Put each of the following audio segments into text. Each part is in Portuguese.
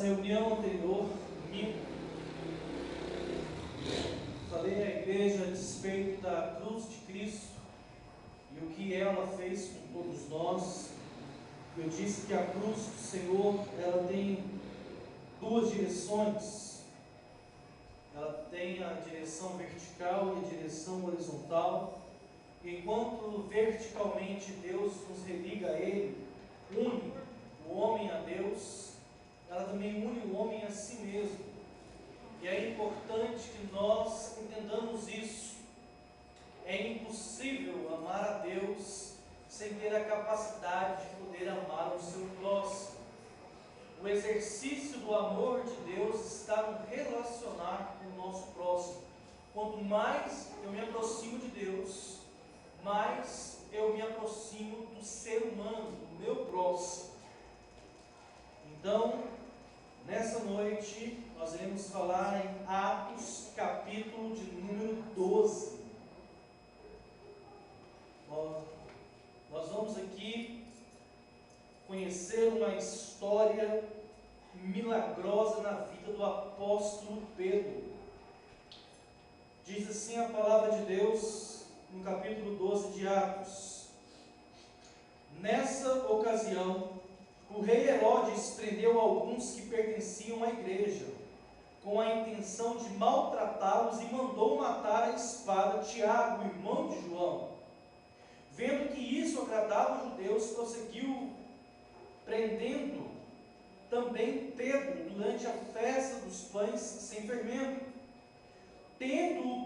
nossa reunião anterior, domingo, falei à igreja a respeito da cruz de Cristo e o que ela fez com todos nós. Eu disse que a cruz do Senhor, ela tem duas direções. Ela tem a direção vertical e a direção horizontal. Enquanto verticalmente Deus nos religa a Ele, une o homem a Deus, ela também une o homem a si mesmo. E é importante que nós entendamos isso. É impossível amar a Deus sem ter a capacidade de poder amar o seu próximo. O exercício do amor de Deus está no relacionar com o nosso próximo. Quanto mais eu me aproximo de Deus, mais eu me aproximo do ser humano, do meu próximo. Então, nessa noite, nós iremos falar em Atos, capítulo de número 12. Nós vamos aqui conhecer uma história milagrosa na vida do apóstolo Pedro. Diz assim a palavra de Deus no capítulo 12 de Atos: nessa ocasião, o rei Herodes prendeu alguns que pertenciam à igreja, com a intenção de maltratá-los, e mandou matar à espada Tiago, irmão de João. Vendo que isso agradava os judeus, prosseguiu prendendo também Pedro durante a festa dos pães sem fermento. Tendo-o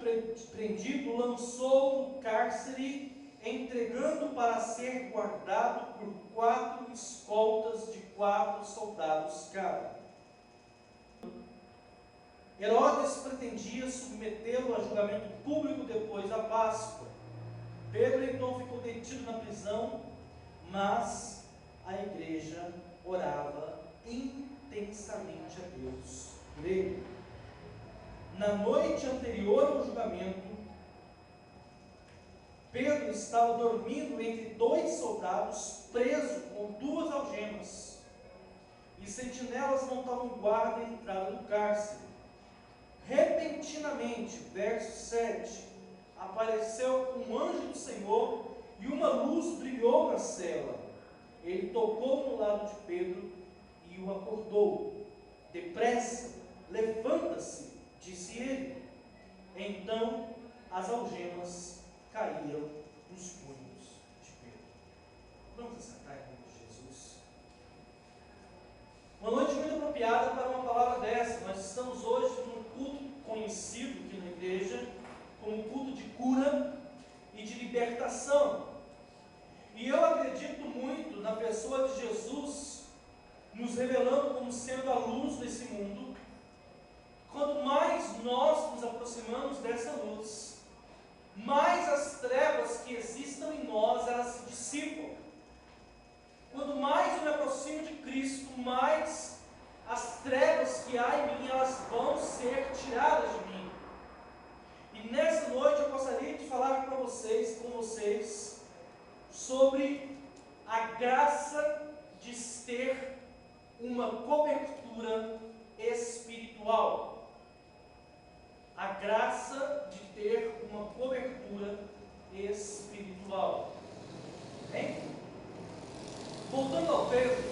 prendido, lançou-o no cárcere, entregando para ser guardado por 4 escoltas de 4 soldados cada. Herodes pretendia submetê-lo a julgamento público depois da Páscoa. Pedro então ficou detido na prisão, mas a igreja orava intensamente a Deus por ele. Na noite anterior ao julgamento, Pedro estava dormindo entre 2 soldados, preso com 2 algemas, e sentinelas montavam guarda à entrada do cárcere. Repentinamente, verso 7, apareceu um anjo do Senhor e uma luz brilhou na cela. Ele tocou no lado de Pedro e o acordou. Depressa, levanta-se, disse ele. Então as algemas caíram nos punhos de Pedro. Vamos assentar em nome de Jesus. Uma noite muito apropriada para uma palavra dessa. Nós estamos hoje num culto conhecido aqui na igreja como culto de cura e de libertação. E eu acredito muito na pessoa de Jesus, nos revelando como sendo a luz desse mundo. Quanto mais nós nos aproximamos dessa luz, mais as trevas que existam em nós, elas se dissipam. Quanto mais eu me aproximo de Cristo, mais as trevas que há em mim, elas vão ser tiradas de mim. E nessa noite eu gostaria de falar com vocês, sobre a graça de ter uma cobertura espiritual. A graça de ter uma cobertura espiritual. Hein? Voltando ao Pedro,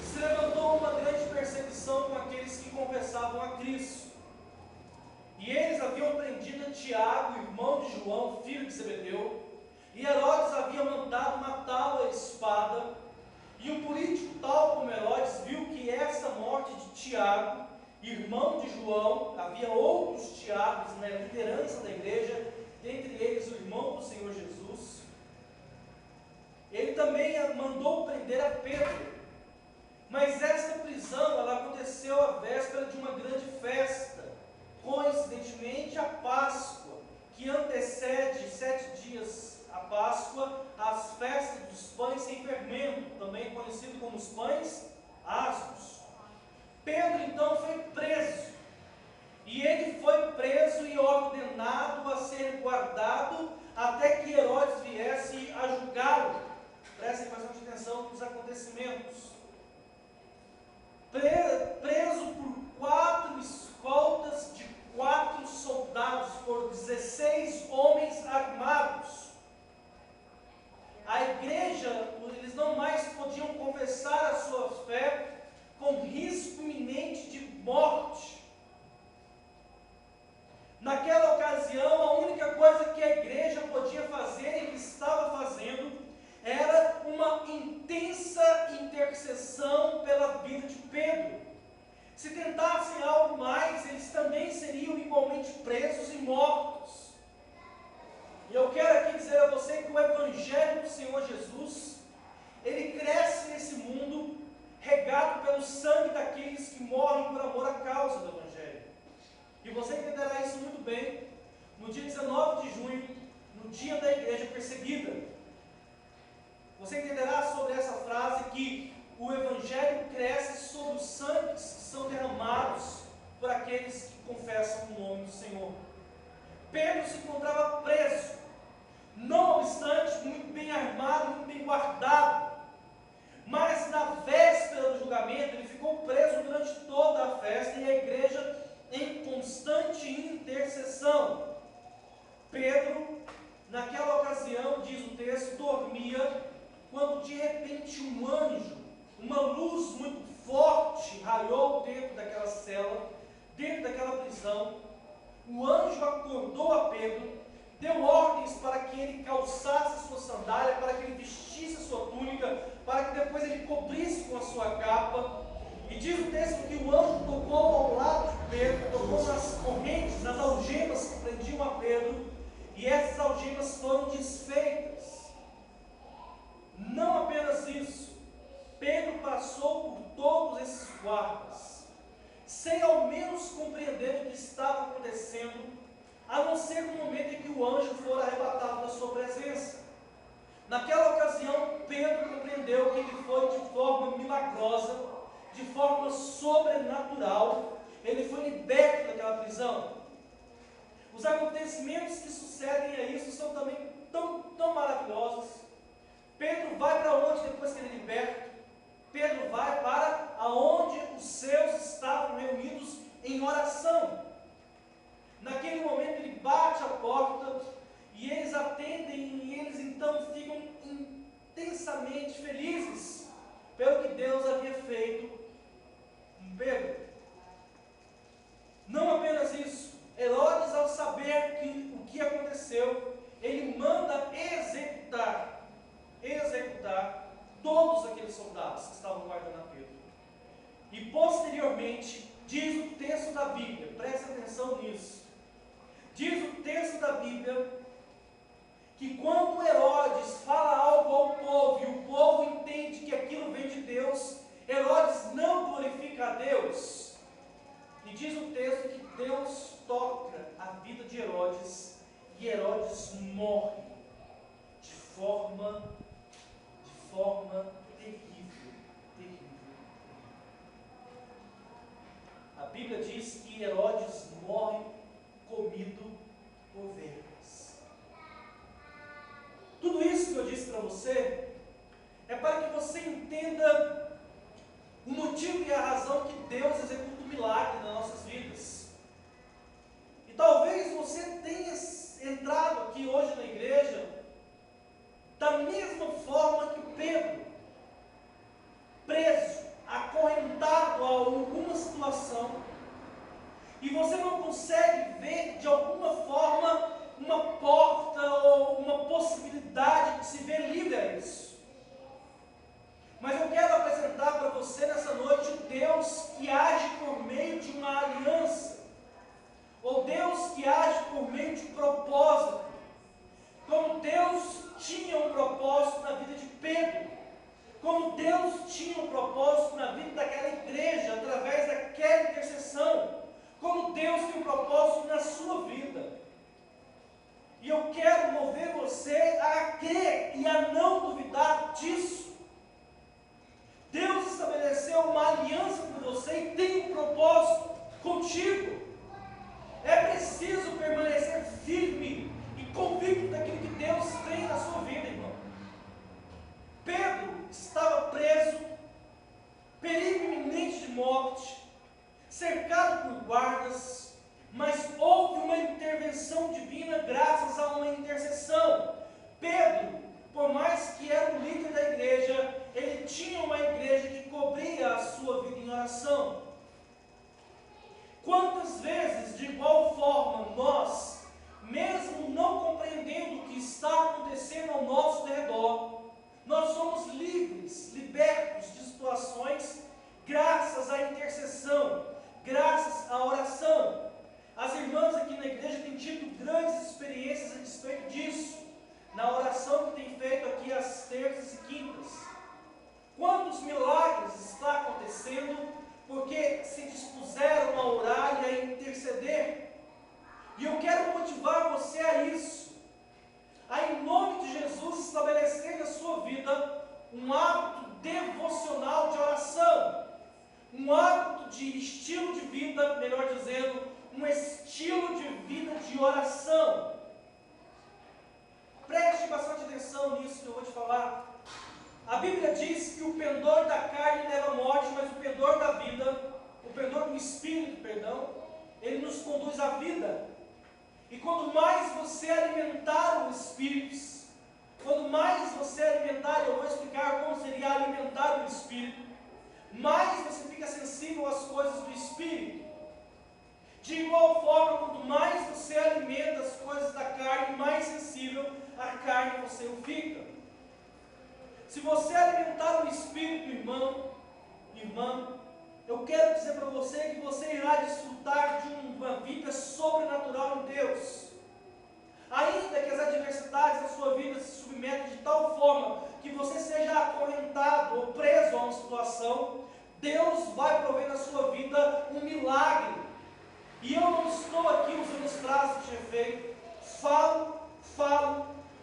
se levantou uma grande perseguição com aqueles que confessavam a Cristo. E eles haviam prendido Tiago, irmão de João, filho de Zebedeu, e Herodes havia mandado matá-lo à espada. E um político tal como Herodes viu que essa morte de Tiago, irmão de João, havia outros Tiagos na liderança da igreja, dentre eles o irmão do Senhor Jesus, ele também mandou prender a Pedro. Mas esta prisão, ela aconteceu à véspera de uma grande festa, coincidentemente a Páscoa, que antecede 7 dias a Páscoa, as festas dos pães sem fermento, também conhecido como os pães asmos. Pedro então foi preso, e ele foi preso e ordenado a ser guardado até que Herodes viesse a julgá-lo. Prestem bastante atenção nos acontecimentos. diafragmados. A igreja, eles não mais podiam confessar a sua fé com risco iminente de morte. Naquela ocasião, a única coisa que a igreja podia fazer e que estava fazendo era uma intensa intercessão pela vida de Pedro. Se tentassem algo mais, eles também seriam igualmente presos e mortos. E eu quero aqui dizer a você que o Evangelho do Senhor Jesus, ele cresce nesse mundo regado pelo sangue daqueles que morrem por amor à causa do Evangelho. E você entenderá isso muito bem no dia 19 de junho, no dia da igreja perseguida. Você entenderá sobre essa frase que o Evangelho cresce sobre os sangues que são derramados por aqueles que confessam o nome do Senhor. Pedro se encontrava preso, não obstante, muito bem armado, muito bem guardado. Mas na véspera do julgamento, ele ficou preso durante toda a festa e a igreja em constante intercessão. Pedro, naquela ocasião, diz o texto, dormia, quando de repente um anjo, uma luz muito forte, raiou dentro daquela cela, dentro daquela prisão. O anjo acordou a Pedro, deu ordens para que ele calçasse a sua sandália, para que ele vestisse a sua túnica, para que depois ele cobrisse com a sua capa. E diz o texto que o anjo tocou ao lado de Pedro, tocou nas correntes, nas algemas que prendiam a Pedro, e essas algemas foram desfeitas. Não apenas isso, Pedro passou por todos esses guardas, sem ao menos compreender o que estava acontecendo, a não ser no momento em que o anjo for arrebatado da sua presença. Naquela ocasião, Pedro compreendeu que ele foi de forma milagrosa, de forma sobrenatural, ele foi liberto daquela prisão. Os acontecimentos que sucedem a isso são também tão maravilhosos. Pedro vai para onde depois que ele é liberto? Pedro vai para aonde os seus estavam reunidos em oração. Naquele momento ele bate a porta e eles atendem e eles então ficam intensamente felizes pelo que Deus havia feito com Pedro. Não apenas isso, Herodes, ao saber o que aconteceu, ele manda executar todos aqueles soldados que estavam guardando a Pedro. E posteriormente, diz o texto da Bíblia, preste atenção nisso, diz o texto da Bíblia, que quando Herodes fala algo ao povo, e o povo entende que aquilo vem de Deus, Herodes não glorifica a Deus. E diz o texto que Deus toca a vida de Herodes, e Herodes morre de forma terrível. A Bíblia diz que Herodes morre comido por vermes. Tudo isso que eu disse para você é para que você entenda o motivo e a razão que Deus executa o milagre nas nossas vidas. E talvez você tenha entrado aqui hoje na igreja da mesma forma que Pedro, preso, acorrentado a alguma situação, e você não consegue ver de alguma forma uma porta ou uma possibilidade de se ver livre a isso. Mas eu quero apresentar para você nessa noite o Deus que age por meio de uma aliança, ou Deus que age por meio de propósito. Como Deus tinha um propósito na vida de Pedro, como Deus tinha um propósito na vida daquela igreja, através daquela intercessão, como Deus tem um propósito na sua vida. E eu quero mover você a crer e a não duvidar disso. Deus estabeleceu uma aliança com você e tem um propósito contigo. É preciso permanecer firme e convicto daquilo que Deus tem na sua vida, irmão. Pedro estava preso, perigo iminente de morte, cercado por guardas, mas houve uma intervenção divina graças a uma intercessão espíritos, quando mais você alimentar, eu vou explicar como seria alimentar o espírito, mais você fica sensível às coisas do espírito. De igual forma, quanto mais você alimenta as coisas da carne, mais sensível à carne você o fica. Se você alimentar o espírito, irmão, irmã, eu quero dizer para você que você irá desfrutar de uma vida sobrenatural em Deus. Ainda que as adversidades da sua vida se submetam de tal forma que você seja acorrentado ou preso a uma situação, Deus vai prover na sua vida um milagre. E eu não estou aqui usando os traços de efeito, falo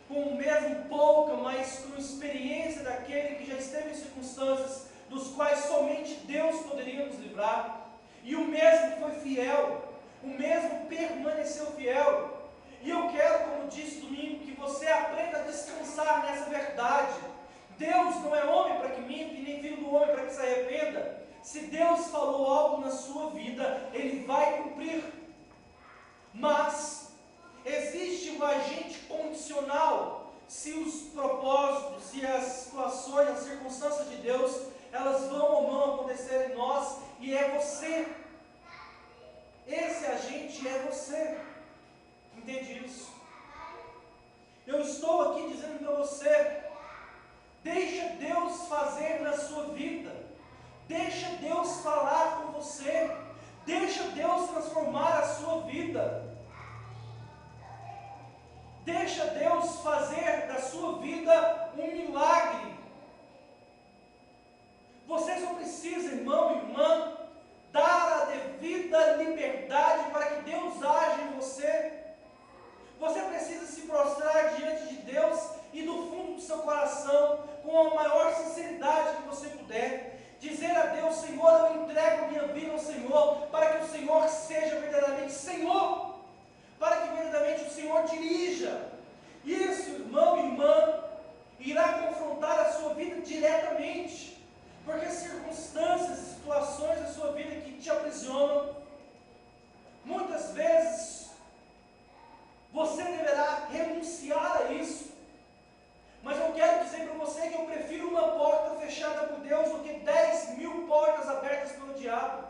com o mesmo pouca, mas com experiência daquele que já esteve em circunstâncias dos quais somente Deus poderia nos livrar. E o mesmo foi fiel, o mesmo permaneceu fiel. E eu quero, como disse domingo, que você aprenda a descansar nessa verdade. Deus não é homem para que minta, e nem filho do homem para que se arrependa. Se Deus falou algo na sua vida, Ele vai cumprir. Mas existe um agente condicional. Se os propósitos, se as situações, as circunstâncias de Deus, elas vão ou não acontecer em nós, e é você. Esse agente é você. Entende isso? Eu estou aqui dizendo para você, deixa Deus fazer na sua vida, deixa Deus falar com você, deixa Deus transformar a sua vida, deixa Deus fazer da sua vida um milagre. Você só precisa, irmão e irmã, dar a devida liberdade para que Deus haja em você. Você precisa se prostrar diante de Deus e do fundo do seu coração, com a maior sinceridade que você puder, dizer a Deus: Senhor, eu entrego minha vida ao Senhor, para que o Senhor seja verdadeiramente Senhor, para que verdadeiramente o Senhor dirija. Isso, irmão e irmã, irá confrontar a sua vida diretamente, porque circunstâncias, situações da sua vida que te aprisionam, muitas vezes você deverá renunciar a isso. Mas eu quero dizer para você que eu prefiro uma porta fechada por Deus do que 10.000 portas abertas pelo diabo.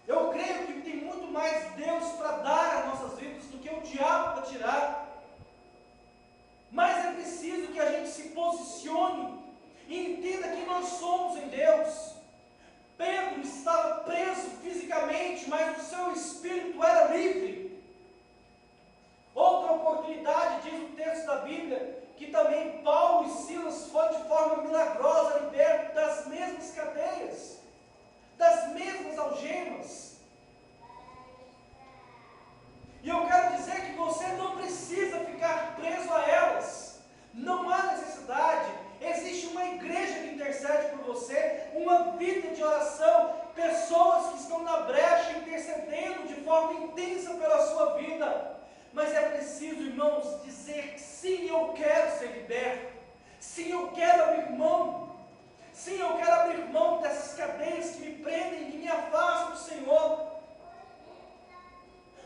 Eu creio que tem muito mais Deus para dar às nossas vidas do que o diabo para tirar. Mas é preciso que a gente se posicione e entenda quem nós somos em Deus. Pedro estava preso fisicamente, mas o seu espírito era livre. Outra oportunidade, diz o texto da Bíblia, que também Paulo e Silas foram de forma milagrosa libertos das mesmas cadeias, das mesmas algemas. E eu quero dizer que você não precisa ficar preso a elas. Não há necessidade. Existe uma igreja que intercede por você, uma vida de oração, pessoas que estão na brecha intercedendo de forma intensa pela sua vida. Mas é preciso, irmãos, dizer que sim, eu quero ser liberto. Sim, eu quero abrir mão. Sim, eu quero abrir mão dessas cadeias que me prendem, que me afastam do Senhor.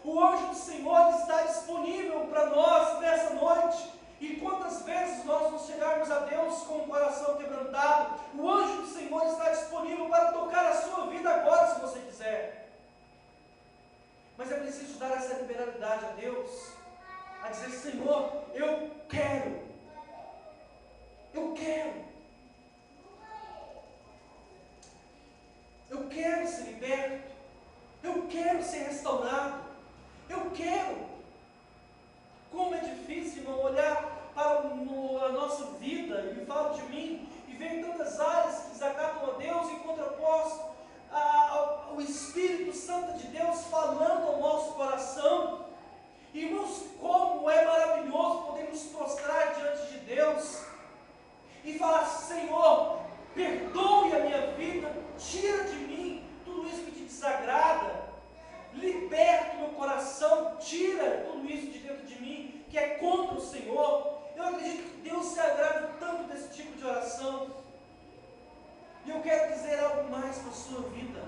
O anjo do Senhor está disponível para nós nessa noite. E quantas vezes nós não chegarmos a Deus com o coração quebrantado, o anjo do Senhor está disponível para tocar a sua vida agora, se você quiser. Mas é preciso dar essa liberalidade a Deus, a dizer: Senhor, eu quero, eu quero ser liberto, eu quero ser restaurado, eu quero. Como é difícil, irmão, olhar para a nossa vida, e falo de mim, e ver tantas áreas que desacatam a Deus, em contraposto ao Espírito Santo de Deus falando ao nosso coração. Irmãos, como é maravilhoso poder nos prostrar diante de Deus e falar: Senhor, perdoe a minha vida, tira de mim tudo isso que te desagrada, liberta o meu coração, tira tudo isso de dentro de mim que é contra o Senhor. Eu acredito que Deus se agrada tanto desse tipo de oração. E eu quero dizer algo mais para a sua vida: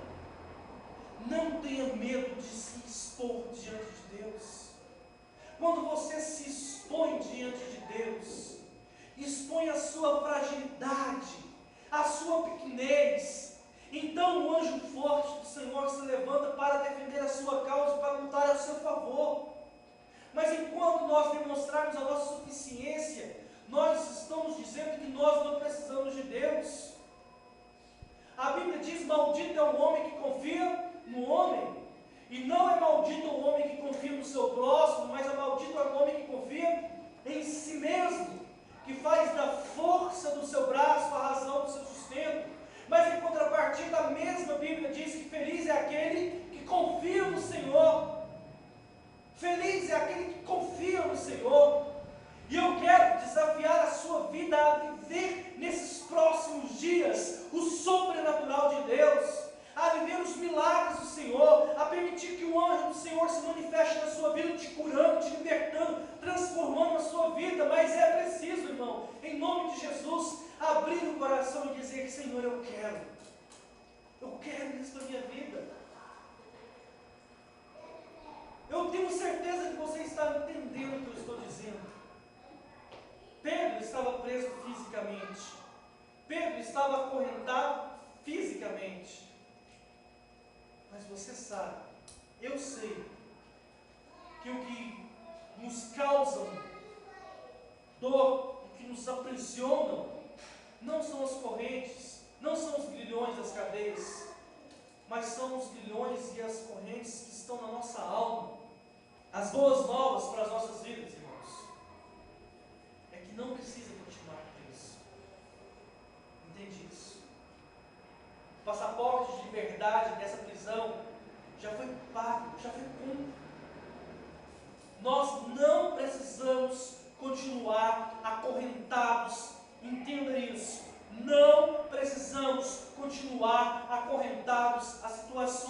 não tenha medo de se expor diante de Deus. quando você se expõe diante de Deus, expõe a sua fragilidade, a sua pequenez, então o anjo forte do Senhor se levanta para defender a sua causa, para lutar a seu favor. Mas enquanto nós demonstrarmos a nossa suficiência, nós estamos dizendo que nós não precisamos de Deus. A Bíblia diz: maldito é o homem que confia no homem. E não é maldito o homem que confia no seu próximo, mas é maldito o homem que confia em si mesmo, que faz da força do seu braço a razão do seu sustento. Mas em contrapartida, a mesma Bíblia diz que feliz é aquele que confia no Senhor. Feliz é aquele que confia no Senhor. E eu quero desafiar a sua vida a viver nesses próximos dias o sobrenatural de Deus, a viver os milagres do Senhor, a permitir que o anjo do Senhor se manifeste na sua vida, te curando, te libertando, transformando a sua vida. Mas é preciso, irmão, em nome de Jesus, abrir o coração e dizer que: Senhor, eu quero isso para a minha vida. Eu tenho certeza que você está entendendo o que eu estou dizendo. Pedro estava preso fisicamente, Pedro estava acorrentado fisicamente, mas você sabe, eu sei, que o que nos causa dor e que nos aprisionam não são as correntes, não são os grilhões das cadeias, mas são os grilhões e as correntes que estão na nossa alma. As boas novas para as nossas vidas, irmãos, é que não precisa continuar preso. Entende isso? O passaporte de liberdade dessa prisão já foi pago, já foi cumprido. Nós não precisamos continuar acorrentados. Entenda isso. Não precisamos continuar acorrentados a situações